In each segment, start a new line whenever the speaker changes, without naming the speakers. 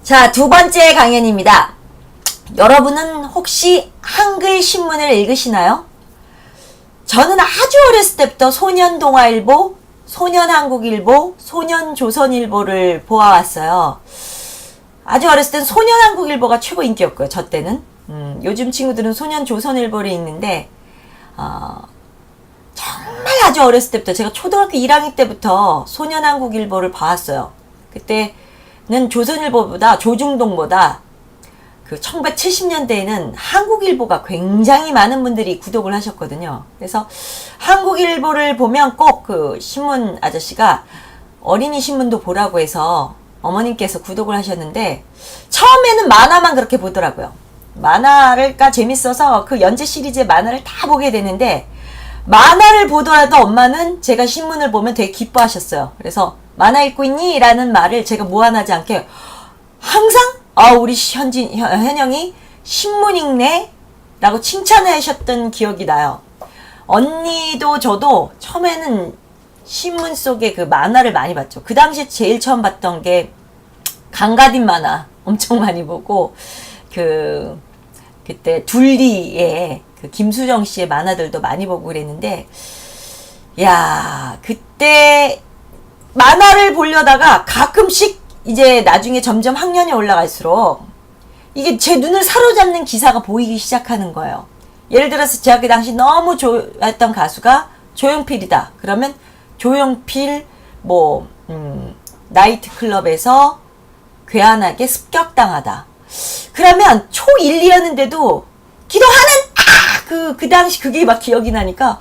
자, 두 번째 강연입니다. 여러분은 혹시 한글 신문을 읽으시나요? 저는 아주 어렸을 때부터 소년동아일보, 소년한국일보, 소년조선일보를 보아왔어요. 아주 어렸을 땐 소년한국일보가 최고 인기였고요. 저 때는. 요즘 친구들은 소년조선일보를 읽는데 정말 아주 어렸을 때부터 제가 초등학교 1학년 때부터 소년한국일보를 봐왔어요. 그때는 조선일보보다 조중동보다 그 1970년대에는 한국일보가 굉장히 많은 분들이 구독을 하셨거든요. 그래서 한국일보를 보면 꼭 그 신문 아저씨가 어린이 신문도 보라고 해서 어머님께서 구독을 하셨는데 처음에는 만화만 그렇게 보더라고요. 만화가 재밌어서 그 연재 시리즈의 만화를 다 보게 되는데 만화를 보더라도 엄마는 제가 신문을 보면 되게 기뻐하셨어요. 그래서 만화 읽고 있니? 라는 말을 제가 무한하지 않게 항상 우리 현영이 신문 읽네? 라고 칭찬을 하셨던 기억이 나요. 언니도 저도 처음에는 신문 속에 그 만화를 많이 봤죠. 그 당시에 제일 처음 봤던 게 강가딘 만화 엄청 많이 보고 그때 둘리의 그 김수정 씨의 만화들도 많이 보고 그랬는데 야 그때 만화를 보려다가 가끔씩 이제 나중에 점점 학년이 올라갈수록 이게 제 눈을 사로잡는 기사가 보이기 시작하는 거예요. 예를 들어서 제가 그 당시 너무 좋아했던 가수가 조용필이다. 그러면 조용필 나이트클럽에서 괴한하게 습격당하다. 그러면 초1, 2였는데도 기도하는 그 당시 그게 막 기억이 나니까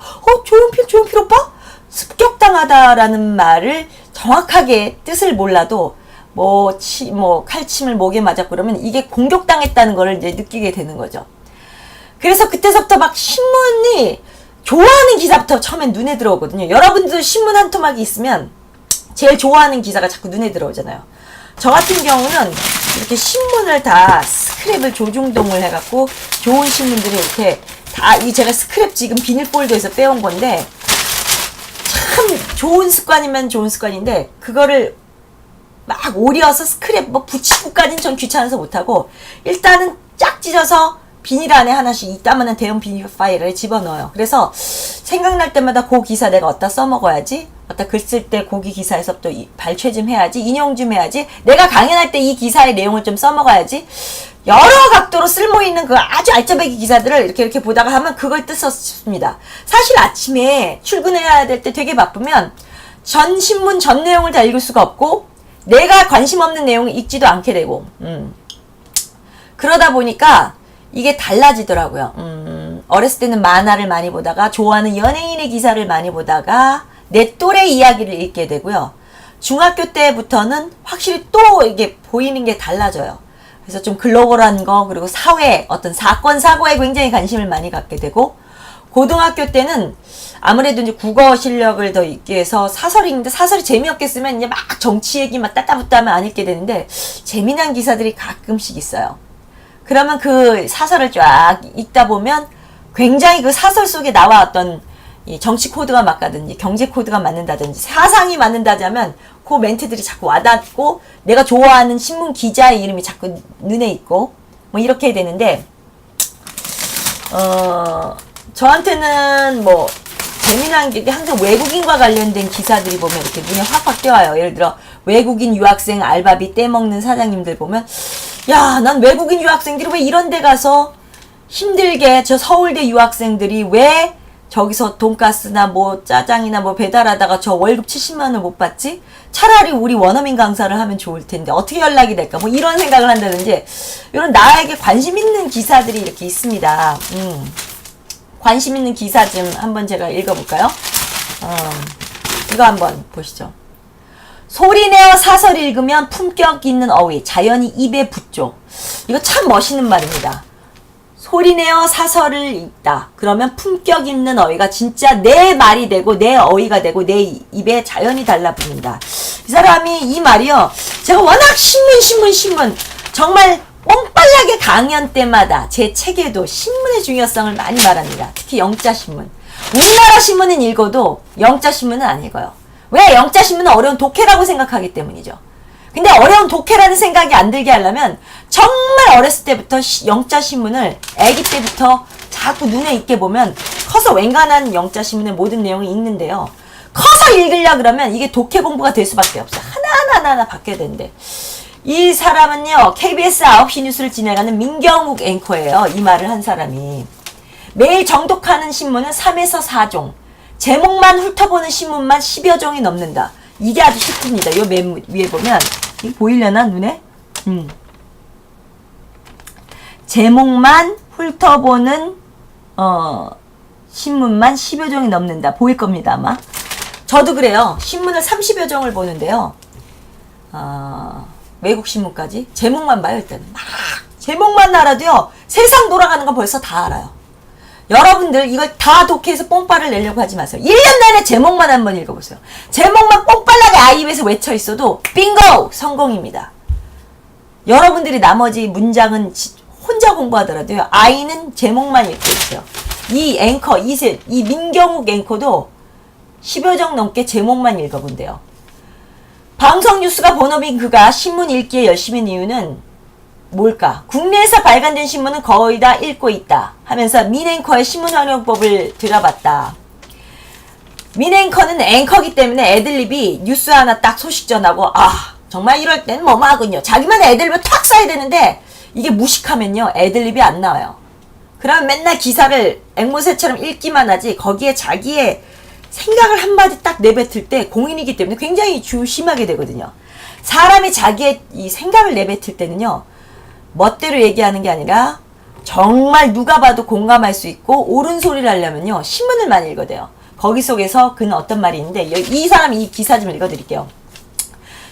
조용필 오빠? 습격당하다라는 말을 정확하게 뜻을 몰라도 칼침을 목에 맞았고 그러면 이게 공격당했다는 걸 이제 느끼게 되는 거죠. 그래서 그때서부터 막 신문이 좋아하는 기사부터 처음엔 눈에 들어오거든요. 여러분들 신문 한 토막이 있으면 제일 좋아하는 기사가 자꾸 눈에 들어오잖아요. 저 같은 경우는 이렇게 신문을 다 스크랩을 조중동을 해갖고 좋은 신문들을 이렇게 다 제가 스크랩 지금 비닐폴더에서 빼온 건데 참 좋은 습관이면 좋은 습관인데 그거를 막 오려서 스크랩 붙이고까지는 전 귀찮아서 못하고 일단은 쫙 찢어서 비닐 안에 하나씩 이따만한 대형 비닐 파일을 집어넣어요. 그래서 생각날 때마다 그 기사 내가 어디다 써먹어야지, 어디다 글 쓸 때 거기 기사에서 또 발췌 좀 해야지, 인용 좀 해야지, 내가 강연할 때 이 기사의 내용을 좀 써먹어야지, 여러 각도로 쓸모있는 그 아주 알짜배기 기사들을 이렇게 보다가 하면 그걸 뜻었습니다. 사실 아침에 출근해야 될 때 되게 바쁘면 전 신문 전 내용을 다 읽을 수가 없고 내가 관심 없는 내용을 읽지도 않게 되고 그러다 보니까 이게 달라지더라고요. 어렸을 때는 만화를 많이 보다가 좋아하는 연예인의 기사를 많이 보다가 내 또래 이야기를 읽게 되고요. 중학교 때부터는 확실히 또 이게 보이는 게 달라져요. 그래서 좀 글로벌한 거 그리고 사회 어떤 사건 사고에 굉장히 관심을 많이 갖게 되고 고등학교 때는 아무래도 이제 국어 실력을 더 있기 위해서 사설이 있는데 사설이 재미없게 쓰면 이제 막 정치 얘기 막 따따붙다 하면 안 읽게 되는데 재미난 기사들이 가끔씩 있어요. 그러면 그 사설을 쫙 읽다 보면 굉장히 그 사설 속에 나왔던 이 정치 코드가 맞다든지 경제 코드가 맞는다든지 사상이 맞는다자면 그 멘트들이 자꾸 와닿고 내가 좋아하는 신문 기자의 이름이 자꾸 눈에 있고 이렇게 되는데 저한테는 재미난 게 항상 외국인과 관련된 기사들이 보면 이렇게 눈에 확확 띄어요. 예를 들어 외국인 유학생 알바비 떼먹는 사장님들 보면 야, 난 외국인 유학생들이 왜 이런 데 가서 힘들게 저 서울대 유학생들이 왜 저기서 돈가스나 짜장이나 배달하다가 저 월급 70만 원을 못 받지? 차라리 우리 원어민 강사를 하면 좋을 텐데 어떻게 연락이 될까? 이런 생각을 한다든지 이런 나에게 관심 있는 기사들이 이렇게 있습니다. 관심 있는 기사 좀 한번 제가 읽어볼까요? 이거 한번 보시죠. 소리내어 사설 읽으면 품격 있는 어휘, 자연히 입에 붙죠. 이거 참 멋있는 말입니다. 소리내어 사설을 읽다. 그러면 품격 있는 어휘가 진짜 내 말이 되고 내 어휘가 되고 내 입에 자연히 달라붙는다. 이 사람이 이 말이요. 제가 워낙 신문 정말 뽕빨나게 강연 때마다 제 책에도 신문의 중요성을 많이 말합니다. 특히 영자신문. 우리나라 신문은 읽어도 영자신문은 안 읽어요. 왜? 영자신문은 어려운 독해라고 생각하기 때문이죠. 근데 어려운 독해라는 생각이 안 들게 하려면 정말 어렸을 때부터 영자신문을 아기 때부터 자꾸 눈에 익게 보면 커서 웬간한 영자신문의 모든 내용이 있는데요. 커서 읽으려 그러면 이게 독해 공부가 될 수밖에 없어요. 하나하나 바뀌어야 되는데. 이 사람은요, KBS 9시 뉴스를 진행하는 민경욱 앵커예요. 이 말을 한 사람이. 매일 정독하는 신문은 3에서 4종. 제목만 훑어보는 신문만 10여 종이 넘는다. 이게 아주 쉽습니다. 요 맨 위에 보면, 이거 보이려나, 눈에? 제목만 훑어보는, 신문만 10여 종이 넘는다. 보일 겁니다, 아마. 저도 그래요. 신문을 30여 종을 보는데요. 외국 신문까지. 제목만 봐요, 일단. 막, 제목만 알아도요, 세상 돌아가는 거 벌써 다 알아요. 여러분들, 이걸 다 독해해서 뽕빠를 내려고 하지 마세요. 1년 내내 제목만 한번 읽어보세요. 제목만 뽕빨나게 아이 입에서 외쳐 있어도, 빙고! 성공입니다. 여러분들이 나머지 문장은 혼자 공부하더라도요, 아이는 제목만 읽고 있어요. 이 앵커, 이 민경욱 앵커도 10여 종 넘게 제목만 읽어본대요. 방송 뉴스가 본업인 그가 신문 읽기에 열심인 이유는 뭘까? 국내에서 발간된 신문은 거의 다 읽고 있다 하면서 민 앵커의 신문 활용법을 들어봤다. 민 앵커는 앵커기 때문에 애들립이 뉴스 하나 딱 소식 전하고 정말 이럴 땐 뭐하군요. 자기만 애들립을 탁 써야 되는데 이게 무식하면요 애들립이 안 나와요. 그럼 맨날 기사를 앵무새처럼 읽기만 하지 거기에 자기의 생각을 한마디 딱 내뱉을 때 공인이기 때문에 굉장히 조심하게 되거든요. 사람이 자기의 이 생각을 내뱉을 때는요. 멋대로 얘기하는 게 아니라 정말 누가 봐도 공감할 수 있고 옳은 소리를 하려면요. 신문을 많이 읽어야 돼요. 거기 속에서 그는 어떤 말이 있는데 이 사람 이 기사 좀 읽어드릴게요.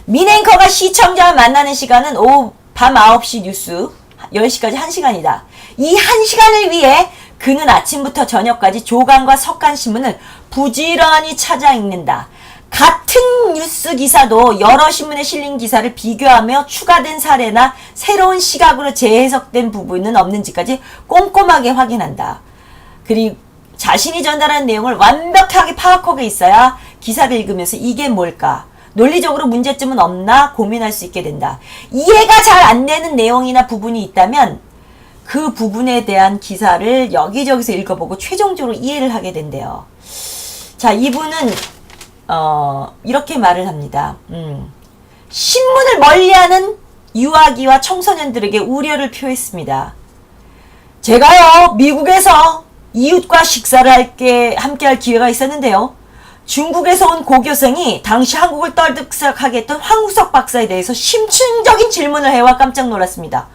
민 앵커가 시청자와 만나는 시간은 오후 밤 9시 뉴스 10시까지 1시간이다. 이 1시간을 위해 그는 아침부터 저녁까지 조간과 석간신문을 부지런히 찾아 읽는다. 같은 뉴스 기사도 여러 신문에 실린 기사를 비교하며 추가된 사례나 새로운 시각으로 재해석된 부분은 없는지까지 꼼꼼하게 확인한다. 그리고 자신이 전달한 내용을 완벽하게 파악하고 있어야 기사를 읽으면서 이게 뭘까? 논리적으로 문제점은 없나 고민할 수 있게 된다. 이해가 잘 안 되는 내용이나 부분이 있다면 그 부분에 대한 기사를 여기저기서 읽어보고 최종적으로 이해를 하게 된대요. 자, 이분은 이렇게 말을 합니다. 신문을 멀리하는 유아기와 청소년들에게 우려를 표했습니다. 제가요 미국에서 이웃과 식사를 함께할 기회가 있었는데요. 중국에서 온 고교생이 당시 한국을 떠들썩하게 했던 황우석 박사에 대해서 심층적인 질문을 해와 깜짝 놀랐습니다.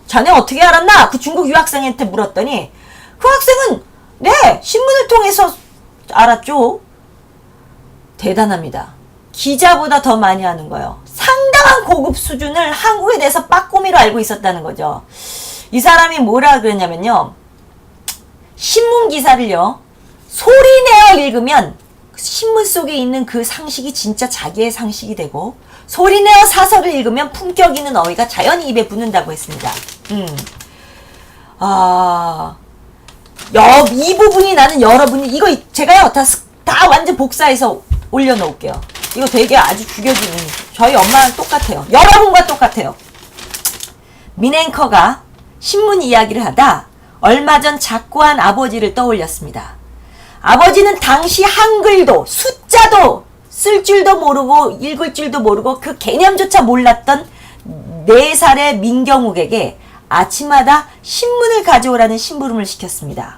자네 어떻게 알았나? 그 중국 유학생한테 물었더니 그 학생은 네 신문을 통해서 알았죠. 대단합니다. 기자보다 더 많이 하는 거예요. 상당한 고급 수준을 한국에 대해서 빠꾸미로 알고 있었다는 거죠. 이 사람이 뭐라 그랬냐면요. 신문 기사를요. 소리내어 읽으면 신문 속에 있는 그 상식이 진짜 자기의 상식이 되고 소리내어 사설을 읽으면 품격 있는 어휘가 자연히 입에 붙는다고 했습니다. 이 부분이 나는 여러분이 이거 제가요 다 완전 복사해서 올려놓을게요. 이거 되게 아주 죽여주는 저희 엄마랑 똑같아요. 여러분과 똑같아요. 민 앵커가 신문 이야기를 하다 얼마 전 작고한 아버지를 떠올렸습니다. 아버지는 당시 한글도 숫자도 쓸 줄도 모르고 읽을 줄도 모르고 그 개념조차 몰랐던 4살의 민경욱에게 아침마다 신문을 가져오라는 심부름을 시켰습니다.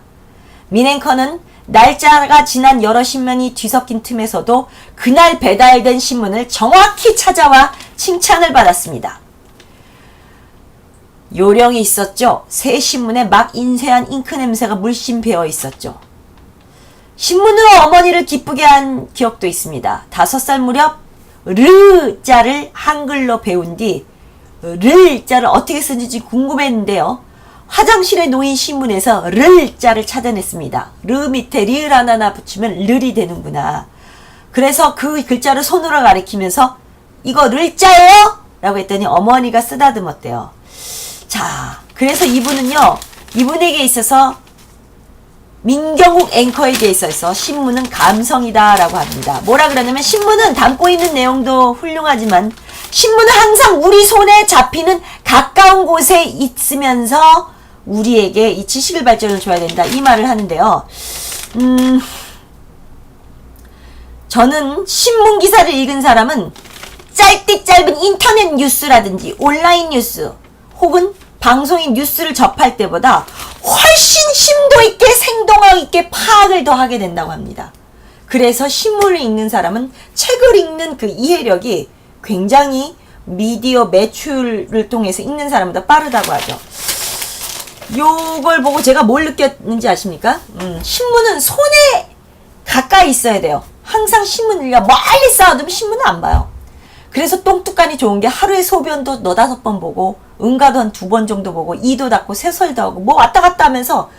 민 앵커는 날짜가 지난 여러 신문이 뒤섞인 틈에서도 그날 배달된 신문을 정확히 찾아와 칭찬을 받았습니다. 요령이 있었죠. 새 신문에 막 인쇄한 잉크 냄새가 물씬 배어 있었죠. 신문으로 어머니를 기쁘게 한 기억도 있습니다. 5살 무렵 르자를 한글로 배운 뒤 르자를 어떻게 쓰는지 궁금했는데요. 화장실에 놓인 신문에서 르자를 찾아냈습니다. 르 밑에 리을 하나 붙이면 르이 되는구나. 그래서 그 글자를 손으로 가리키면서 이거 르자예요? 라고 했더니 어머니가 쓰다듬었대요. 자, 그래서 이분에게 있어서 민경욱 앵커에 대해서 신문은 감성이다 라고 합니다. 뭐라 그러냐면 신문은 담고 있는 내용도 훌륭하지만 신문은 항상 우리 손에 잡히는 가까운 곳에 있으면서 우리에게 이 지식을 발전을 줘야 된다. 이 말을 하는데요. 저는 신문 기사를 읽은 사람은 짧디 짧은 인터넷 뉴스라든지 온라인 뉴스 혹은 방송인 뉴스를 접할 때보다 훨씬 심도 있게 생동감 있게 파악을 더 하게 된다고 합니다. 그래서 신문을 읽는 사람은 책을 읽는 그 이해력이 굉장히 미디어 매출을 통해서 읽는 사람보다 빠르다고 하죠. 요걸 보고 제가 뭘 느꼈는지 아십니까? 신문은 손에 가까이 있어야 돼요. 항상 신문을 읽어 멀리 쌓아두면 신문은 안 봐요. 그래서 똥뚝간이 좋은 게 하루에 소변도 너다섯 번 보고 응가도 한 2번 정도 보고 이도 닦고 세설도 하고 뭐 왔다 갔다 하면서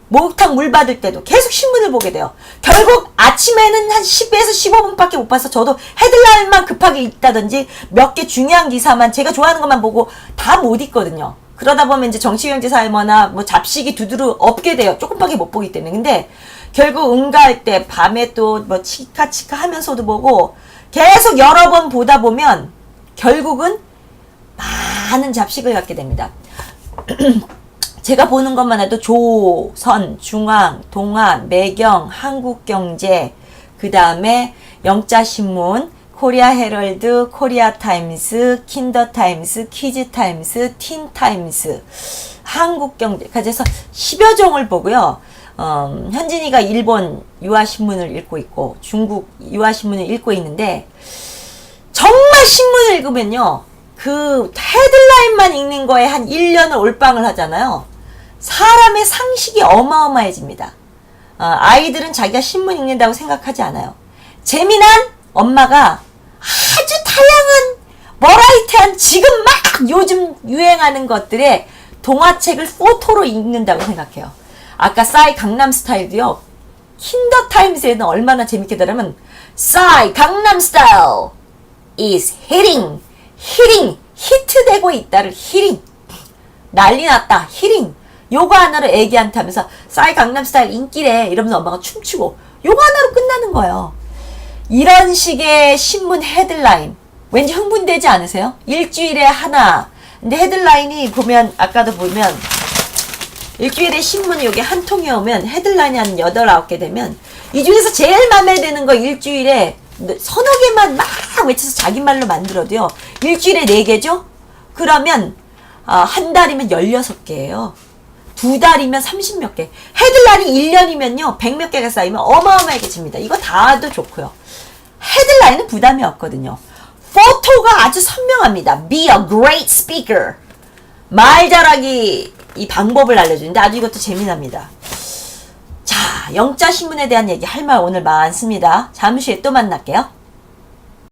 목욕탕 물 받을 때도 계속 신문을 보게 돼요. 결국 아침에는 한 10에서 15분밖에 못 봐서 저도 헤드라인만 급하게 읽다든지 몇 개 중요한 기사만 제가 좋아하는 것만 보고 다 못 읽거든요. 그러다 보면 이제 정치경제사회머나 뭐 잡식이 두드러 없게 돼요. 조금밖에 못 보기 때문에. 근데 결국 응가할 때 밤에 또 뭐 치카치카 하면서도 보고 계속 여러 번 보다 보면 결국은 많은 잡식을 갖게 됩니다. 제가 보는 것만 해도 조선, 중앙, 동아, 매경, 한국경제, 그 다음에 영자신문, 코리아 헤럴드, 코리아 타임스, 킨더 타임스, 키즈 타임스, 틴 타임스, 한국경제, 그래서 10여 종을 보고요. 현진이가 일본 유아신문을 읽고 있고 중국 유아신문을 읽고 있는데 정말 신문을 읽으면요. 그 헤드라인만 읽는 거에 한 1년을 올빵을 하잖아요. 사람의 상식이 어마어마해집니다. 아이들은 자기가 신문 읽는다고 생각하지 않아요. 재미난 엄마가 아주 다양한 버라이티한 지금 막 요즘 유행하는 것들의 동화책을 포토로 읽는다고 생각해요. 아까 싸이 강남스타일도요. 킨더타임스에는 얼마나 재밌게 다르면 싸이 강남스타일 is hitting 히트되고 있다를 히팅 난리 났다 히팅 요거 하나로 애기한테 하면서 싸이 강남스타일 인기래 이러면서 엄마가 춤추고 요거 하나로 끝나는 거예요. 이런 식의 신문 헤드라인 왠지 흥분되지 않으세요? 일주일에 하나. 근데 헤드라인이 보면 아까도 보면 일주일에 신문이 여기 한 통이 오면 헤드라인이 한 8, 9개 되면 이 중에서 제일 마음에 드는 거 일주일에 서너 개만 막 외쳐서 자기 말로 만들어도요. 일주일에 4개죠? 그러면 한 달이면 16개예요. 2달이면 30몇 개. 헤드라인이 1년이면요. 100몇 개가 쌓이면 어마어마하게 집니다. 이거 다 도 좋고요. 헤드라인은 부담이 없거든요. 포토가 아주 선명합니다. Be a great speaker. 말 잘하기 이 방법을 알려주는데 아주 이것도 재미납니다. 자, 영자신문에 대한 얘기 할 말 오늘 많습니다. 잠시 후에 또 만날게요.